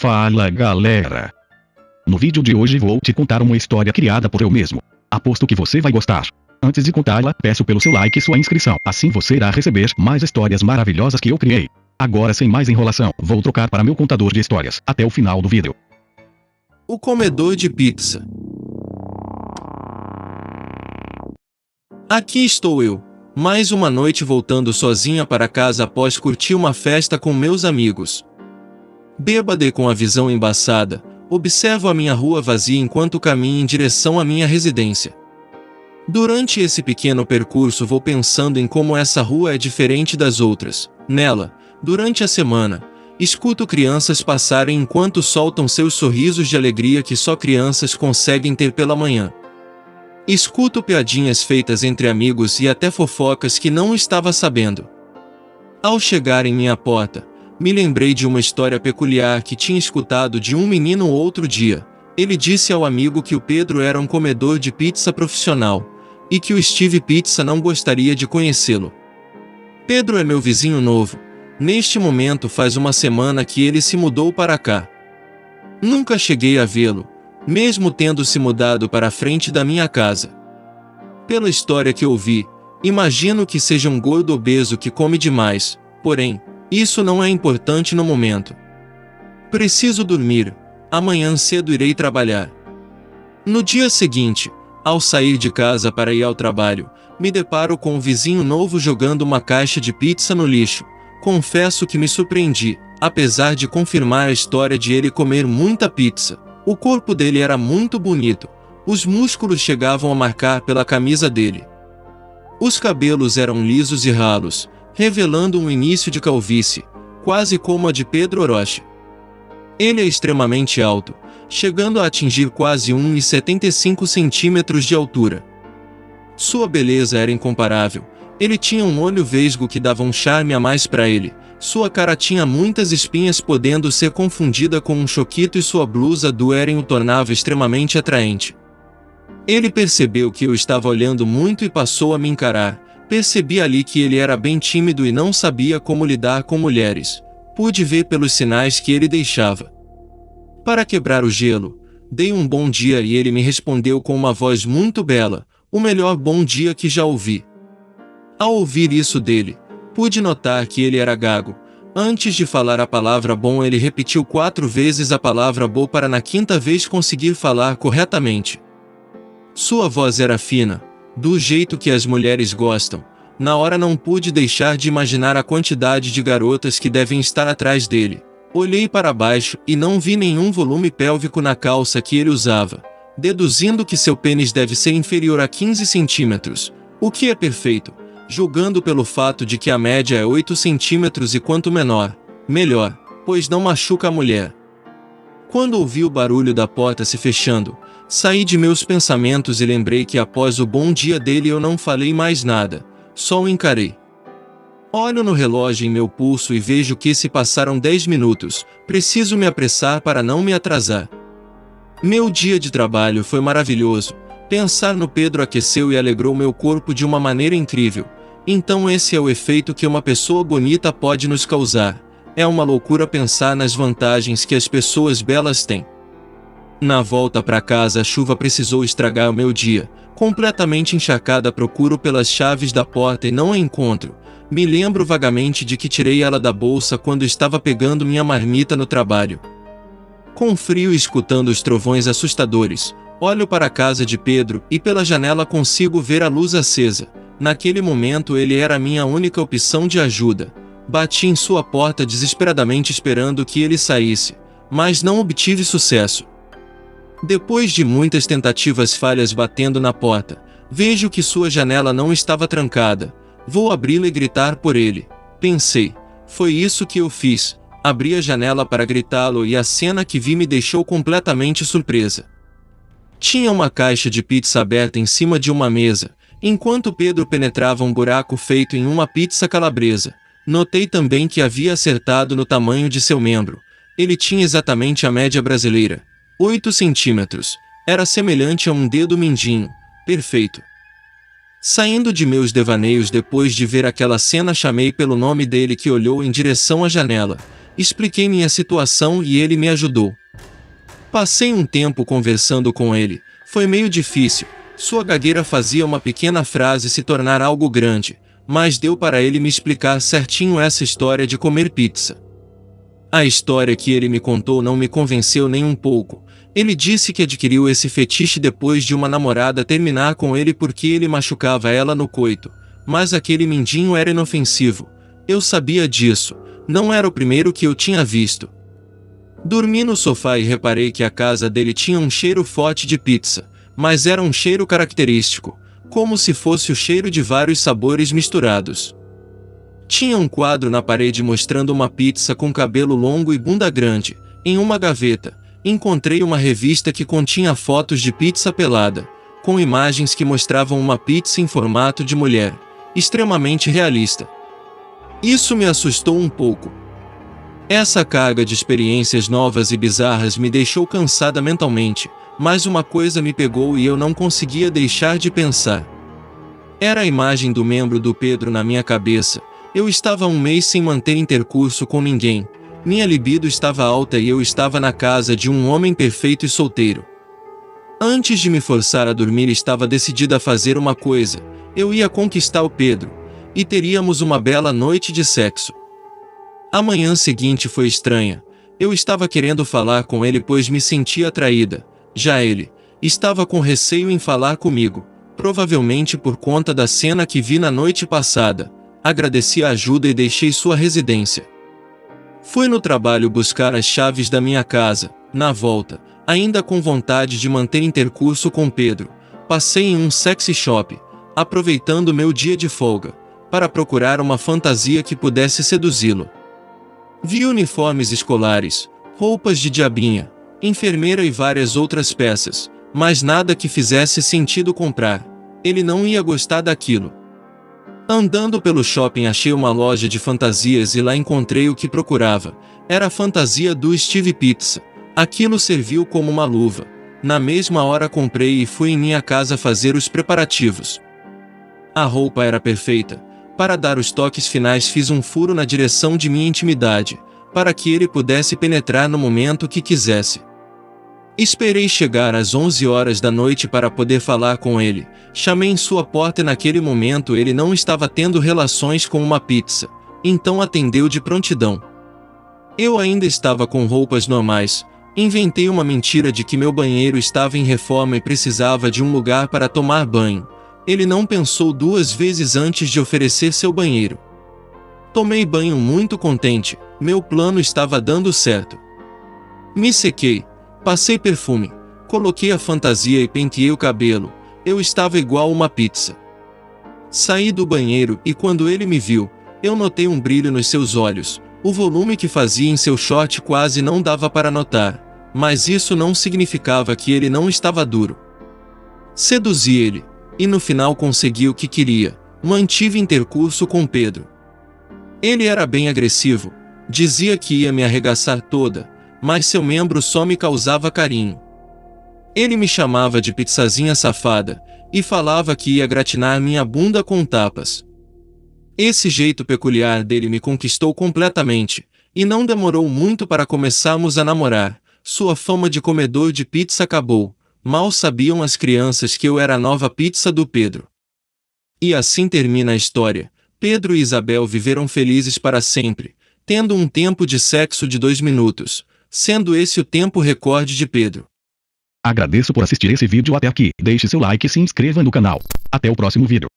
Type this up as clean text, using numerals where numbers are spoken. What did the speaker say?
Fala galera! No vídeo de hoje vou te contar uma história criada por eu mesmo. Aposto que você vai gostar. Antes de contá-la, peço pelo seu like e sua inscrição, assim você irá receber mais histórias maravilhosas que eu criei. Agora sem mais enrolação, vou trocar para meu contador de histórias, até o final do vídeo. O comedor de pizza. Aqui estou eu, mais uma noite voltando sozinha para casa após curtir uma festa com meus amigos. Bêbada e com a visão embaçada, observo a minha rua vazia enquanto caminho em direção à minha residência. Durante esse pequeno percurso vou pensando em como essa rua é diferente das outras. Nela, durante a semana, escuto crianças passarem enquanto soltam seus sorrisos de alegria que só crianças conseguem ter pela manhã. Escuto piadinhas feitas entre amigos e até fofocas que não estava sabendo. Ao chegar em minha porta, me lembrei de uma história peculiar que tinha escutado de um menino outro dia. Ele disse ao amigo que o Pedro era um comedor de pizza profissional, e que o Steve Pizza não gostaria de conhecê-lo. Pedro é meu vizinho novo. Neste momento faz uma semana que ele se mudou para cá. Nunca cheguei a vê-lo, mesmo tendo se mudado para a frente da minha casa. Pela história que ouvi, imagino que seja um gordo obeso que come demais, porém, isso não é importante no momento. Preciso dormir, amanhã cedo irei trabalhar. No dia seguinte, ao sair de casa para ir ao trabalho, me deparo com um vizinho novo jogando uma caixa de pizza no lixo. Confesso que me surpreendi, apesar de confirmar a história de ele comer muita pizza. O corpo dele era muito bonito, os músculos chegavam a marcar pela camisa dele. Os cabelos eram lisos e ralos, revelando um início de calvície, quase como a de Pedro Orochi. Ele é extremamente alto, chegando a atingir quase 1,75 centímetros de altura. Sua beleza era incomparável, ele tinha um olho vesgo que dava um charme a mais para ele, sua cara tinha muitas espinhas podendo ser confundida com um choquito e sua blusa do Eren o tornava extremamente atraente. Ele percebeu que eu estava olhando muito e passou a me encarar. Percebi ali que ele era bem tímido e não sabia como lidar com mulheres. Pude ver pelos sinais que ele deixava. Para quebrar o gelo, dei um bom dia e ele me respondeu com uma voz muito bela, o melhor bom dia que já ouvi. Ao ouvir isso dele, pude notar que ele era gago. Antes de falar a palavra bom ele repetiu 4 vezes a palavra bo para na 5ª vez conseguir falar corretamente. Sua voz era fina, do jeito que as mulheres gostam. Na hora não pude deixar de imaginar a quantidade de garotas que devem estar atrás dele. Olhei para baixo e não vi nenhum volume pélvico na calça que ele usava, deduzindo que seu pênis deve ser inferior a 15 centímetros, o que é perfeito, julgando pelo fato de que a média é 8 centímetros e quanto menor, melhor, pois não machuca a mulher. Quando ouvi o barulho da porta se fechando, saí de meus pensamentos e lembrei que após o bom dia dele eu não falei mais nada, só o encarei. Olho no relógio em meu pulso e vejo que se passaram 10 minutos, preciso me apressar para não me atrasar. Meu dia de trabalho foi maravilhoso, pensar no Pedro aqueceu e alegrou meu corpo de uma maneira incrível. Então esse é o efeito que uma pessoa bonita pode nos causar. É uma loucura pensar nas vantagens que as pessoas belas têm. Na volta para casa a chuva precisou estragar o meu dia. Completamente encharcada procuro pelas chaves da porta e não a encontro. Me lembro vagamente de que tirei ela da bolsa quando estava pegando minha marmita no trabalho. Com frio e escutando os trovões assustadores, olho para a casa de Pedro e pela janela consigo ver a luz acesa. Naquele momento ele era a minha única opção de ajuda. Bati em sua porta desesperadamente esperando que ele saísse, mas não obtive sucesso. Depois de muitas tentativas falhas batendo na porta, vejo que sua janela não estava trancada. Vou abri-la e gritar por ele. Pensei, foi isso que eu fiz. Abri a janela para gritá-lo e a cena que vi me deixou completamente surpresa. Tinha uma caixa de pizza aberta em cima de uma mesa, enquanto Pedro penetrava um buraco feito em uma pizza calabresa. Notei também que havia acertado no tamanho de seu membro. Ele tinha exatamente a média brasileira. 8 centímetros. Era semelhante a um dedo mindinho. Perfeito. Saindo de meus devaneios depois de ver aquela cena chamei pelo nome dele que olhou em direção à janela. Expliquei minha situação e ele me ajudou. Passei um tempo conversando com ele. Foi meio difícil. Sua gagueira fazia uma pequena frase se tornar algo grande, mas deu para ele me explicar certinho essa história de comer pizza. A história que ele me contou não me convenceu nem um pouco. Ele disse que adquiriu esse fetiche depois de uma namorada terminar com ele porque ele machucava ela no coito, mas aquele mindinho era inofensivo. Eu sabia disso, não era o primeiro que eu tinha visto. Dormi no sofá e reparei que a casa dele tinha um cheiro forte de pizza, mas era um cheiro característico, como se fosse o cheiro de vários sabores misturados. Tinha um quadro na parede mostrando uma pizza com cabelo longo e bunda grande. Em uma gaveta, encontrei uma revista que continha fotos de pizza pelada, com imagens que mostravam uma pizza em formato de mulher, extremamente realista. Isso me assustou um pouco. Essa carga de experiências novas e bizarras me deixou cansada mentalmente, mas uma coisa me pegou e eu não conseguia deixar de pensar. Era a imagem do membro do Pedro na minha cabeça. Eu estava há um mês sem manter intercurso com ninguém. Minha libido estava alta e eu estava na casa de um homem perfeito e solteiro. Antes de me forçar a dormir, estava decidida a fazer uma coisa. Eu ia conquistar o Pedro, e teríamos uma bela noite de sexo. A manhã seguinte foi estranha. Eu estava querendo falar com ele pois me sentia atraída. Já ele estava com receio em falar comigo, provavelmente por conta da cena que vi na noite passada. Agradeci a ajuda e deixei sua residência. Fui no trabalho buscar as chaves da minha casa. Na volta, ainda com vontade de manter intercurso com Pedro, passei em um sexy shop, aproveitando meu dia de folga, para procurar uma fantasia que pudesse seduzi-lo. Vi uniformes escolares, roupas de diabinha, enfermeira e várias outras peças, mas nada que fizesse sentido comprar. Ele não ia gostar daquilo. Andando pelo shopping achei uma loja de fantasias e lá encontrei o que procurava. Era a fantasia do Steve Pizza. Aquilo serviu como uma luva. Na mesma hora comprei e fui em minha casa fazer os preparativos. A roupa era perfeita. Para dar os toques finais fiz um furo na direção de minha intimidade, para que ele pudesse penetrar no momento que quisesse. Esperei chegar às 11 horas da noite para poder falar com ele. Chamei em sua porta e naquele momento ele não estava tendo relações com uma pizza, então atendeu de prontidão. Eu ainda estava com roupas normais. Inventei uma mentira de que meu banheiro estava em reforma e precisava de um lugar para tomar banho. Ele não pensou duas vezes antes de oferecer seu banheiro. Tomei banho muito contente, meu plano estava dando certo. Me sequei, passei perfume, coloquei a fantasia e penteei o cabelo. Eu estava igual uma pizza. Saí do banheiro e quando ele me viu, eu notei um brilho nos seus olhos. O volume que fazia em seu short quase não dava para notar, mas isso não significava que ele não estava duro. Seduzi ele, e no final consegui o que queria. Mantive intercurso com Pedro. Ele era bem agressivo, dizia que ia me arregaçar toda, mas seu membro só me causava carinho. Ele me chamava de pizzazinha safada, e falava que ia gratinar minha bunda com tapas. Esse jeito peculiar dele me conquistou completamente, e não demorou muito para começarmos a namorar. Sua fama de comedor de pizza acabou. Mal sabiam as crianças que eu era a nova pizza do Pedro. E assim termina a história. Pedro e Isabel viveram felizes para sempre, tendo um tempo de sexo de 2 minutos, sendo esse o tempo recorde de Pedro. Agradeço por assistir esse vídeo até aqui. Deixe seu like e se inscreva no canal. Até o próximo vídeo.